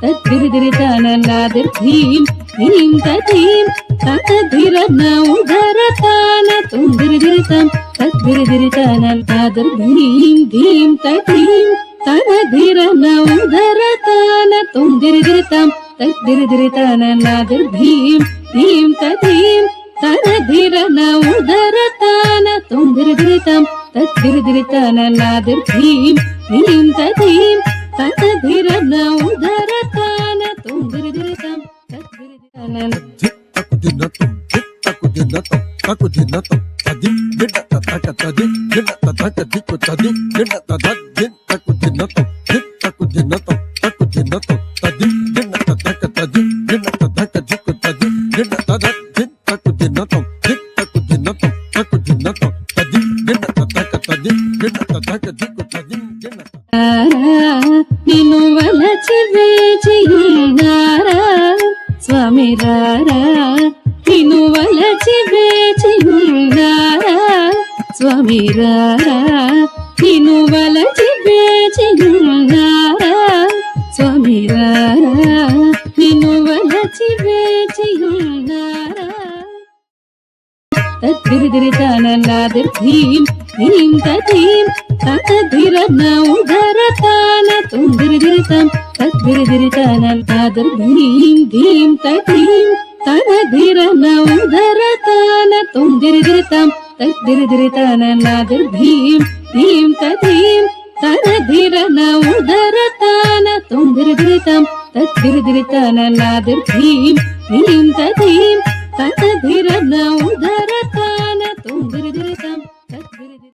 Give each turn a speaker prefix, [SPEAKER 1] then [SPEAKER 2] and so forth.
[SPEAKER 1] तद्धिरिधिरिताननादिर्धीं धीं तधीं ततधिरन उदरतान तुंदिरिधिरितं तद्धिरिधिरिताननादिर्धीं धीं तधीं ततधिरन उदरतान तुंदिरिधिरितं तद्धिरिधिरिताननादिर्धीं धीं तधीं ततधिरन उदरतान तुंदिरिधिरितं तद्धिरिधिरिताननादिर्धीं धीं तधीं ततधिरन उदरतान तुंदिरिधिरितं तद्धिरिधिरितानन నిన్ను వలచి వేచి ఉన్నారా స్వామి రారా నిన్ను వలచి వేచి ఉన్నారా స్వామి రారా నిన్ను వలచి వేచి ఉన్నారా స్వామి రారా నిన్ను వలచి వేచి ఉన్నారా तद्धिरिधिरिताननादिर्धीं धीं तधीं ततधिरन उदरतान तुंदिरिधिरितं तद्धिरिधिरिताननादिर्धीं धीं तधीं ततधिरन उदरतान तुंदिरिधिरितं तद्धिरिधिरिताननादिर्धीं धीं तधीं ततधिरन उदरतान तुंदिरिधिरितं तद्धिरिधिरिताननादिर्धीं धीं तधीं ततधिरन